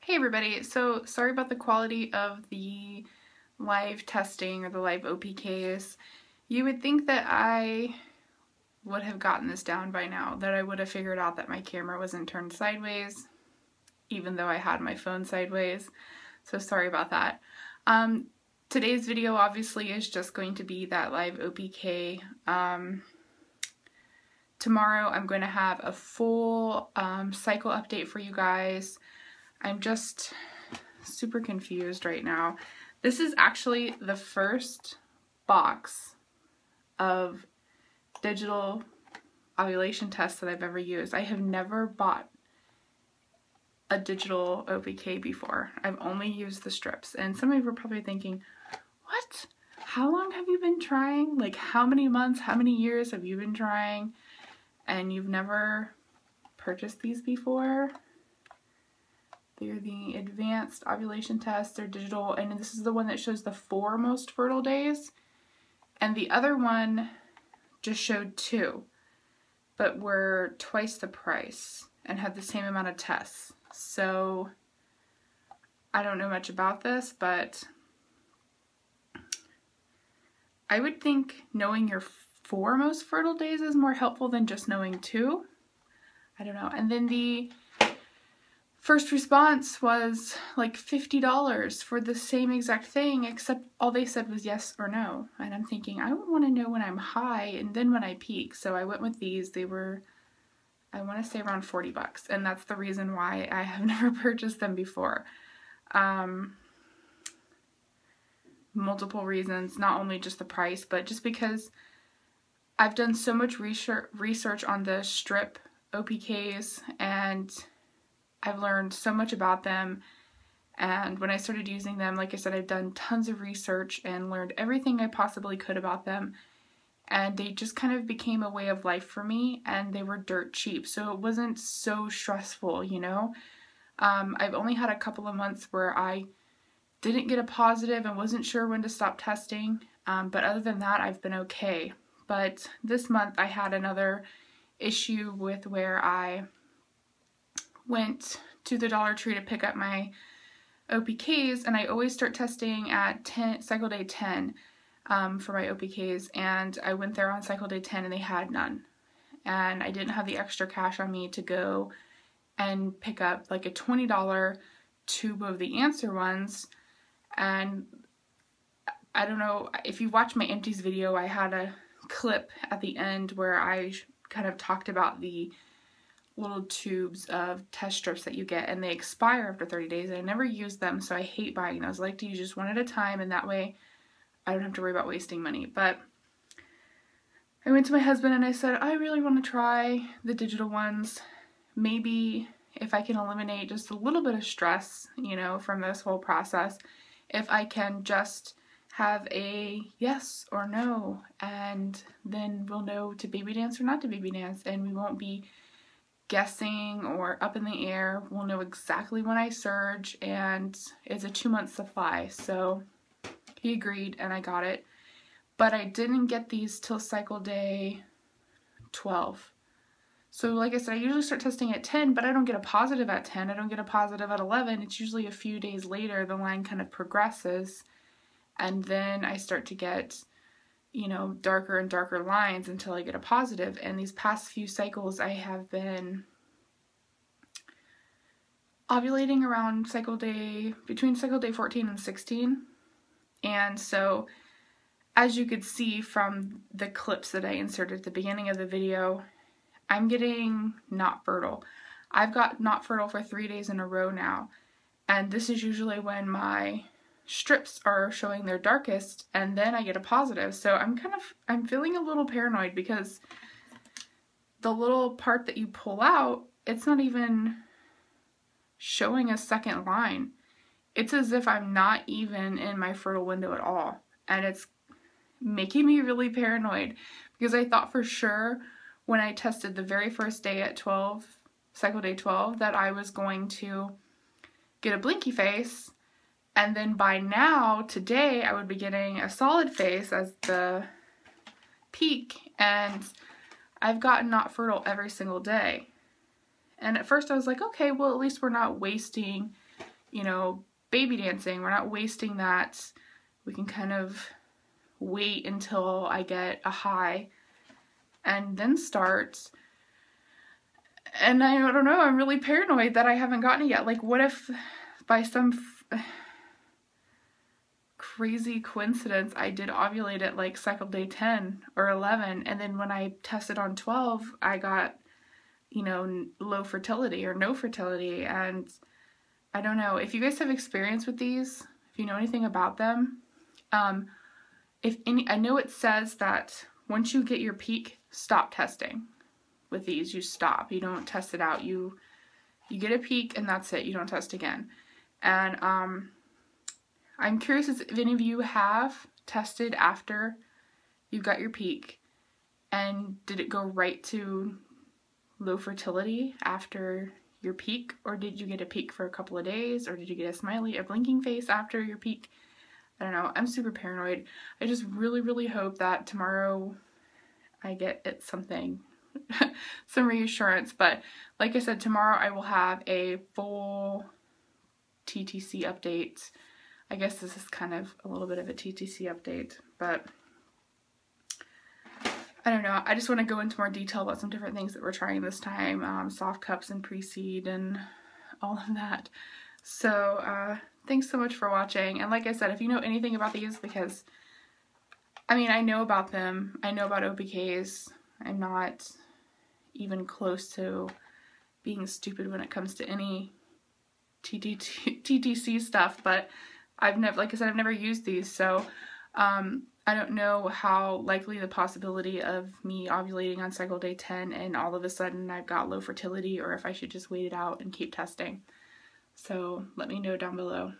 Hey everybody, so sorry about the quality of the live testing or the live OPKs. You would think that I would have gotten this down by now, that I would have figured out that my camera wasn't turned sideways, even though I had my phone sideways, so sorry about that. Today's video obviously is just going to be that live OPK. Tomorrow I'm going to have a full cycle update for you guys. I'm just super confused right now. This is actually the first box of digital ovulation tests that I've ever used. I have never bought a digital OPK before. I've only used the strips. And some of you are probably thinking, what? How long have you been trying? Like how many months, how many years have you been trying? And you've never purchased these before? They're the advanced ovulation tests. They're digital, and this is the one that shows the 4 most fertile days. And the other one just showed 2, but were twice the price and had the same amount of tests. So I don't know much about this, but I would think knowing your 4 most fertile days is more helpful than just knowing 2. I don't know. And then the first response was like $50 for the same exact thing, except all they said was yes or no. And I'm thinking, I would want to know when I'm high and then when I peak. So I went with these. They were, I want to say, around 40 bucks. And that's the reason why I have never purchased them before. Multiple reasons, not only just the price, but just because I've done so much research on the strip OPKs, and I've learned so much about them. And when I started using them, like I said, I've done tons of research and learned everything I possibly could about them. And they just kind of became a way of life for me, and they were dirt cheap. So it wasn't so stressful, you know? I've only had a couple of months where I didn't get a positive and wasn't sure when to stop testing. But other than that, I've been okay. But this month I had another issue with where I went to the Dollar Tree to pick up my OPKs, and I always start testing at cycle day 10 for my OPKs, and I went there on cycle day 10 and they had none. And I didn't have the extra cash on me to go and pick up like a $20 tube of the answer ones. And I don't know, if you watch my empties video, I had a clip at the end where I kind of talked about the little tubes of test strips that you get, and they expire after 30 days. I never use them, so I hate buying those. I like to use just one at a time, and that way I don't have to worry about wasting money. But I went to my husband and I said, I really want to try the digital ones. Maybe if I can eliminate just a little bit of stress, you know, from this whole process, if I can just have a yes or no, and then we'll know to baby dance or not to baby dance, and we won't be guessing or up in the air. We'll know exactly when I surge, and it's a 2-month supply. So he agreed and I got it, but I didn't get these till cycle day 12. So like I said, I usually start testing at 10, but I don't get a positive at 10. I don't get a positive at 11. It's usually a few days later the line kind of progresses, and then I start to get, you know, darker and darker lines until I get a positive. And these past few cycles I have been ovulating around between cycle day 14 and 16. And so as you could see from the clips that I inserted at the beginning of the video, I'm getting not fertile. I've got not fertile for 3 days in a row now. And this is usually when my strips are showing their darkest, and then I get a positive. So I'm feeling a little paranoid, because the little part that you pull out, it's not even showing a second line. It's as if I'm not even in my fertile window at all. And it's making me really paranoid, because I thought for sure when I tested the very first day at 12, cycle day 12, that I was going to get a blinky face. And then by now, today, I would be getting a solid face as the peak, and I've gotten not fertile every single day. And at first I was like, okay, well at least we're not wasting, you know, baby dancing. We're not wasting that. We can kind of wait until I get a high and then start. And I don't know, I'm really paranoid that I haven't gotten it yet. Like, what if by some crazy coincidence I did ovulate at like cycle day 10 or 11, and then when I tested on 12, I got, you know, low fertility or no fertility. And I don't know if you guys have experience with these, if you know anything about them. I know it says that once you get your peak, stop testing with these. You stop. You don't test it out. You get a peak and that's it. You don't test again. And I'm curious if any of you have tested after you got your peak, and did it go right to low fertility after your peak, or did you get a peak for a couple of days, or did you get a smiley, a blinking face after your peak? I don't know. I'm super paranoid. I just really, really hope that tomorrow I get something, some reassurance. But like I said, tomorrow I will have a full TTC update. I guess this is kind of a little bit of a TTC update, but I don't know. I just want to go into more detail about some different things that we're trying this time, soft cups and pre-seed and all of that. So thanks so much for watching. And like I said, if you know anything about these, because I mean, I know about them. I know about OPKs. I'm not even close to being stupid when it comes to any TTC stuff, but I've never, like I said, I've never used these, so I don't know how likely the possibility of me ovulating on cycle day 10 and all of a sudden I've got low fertility, or if I should just wait it out and keep testing. So let me know down below.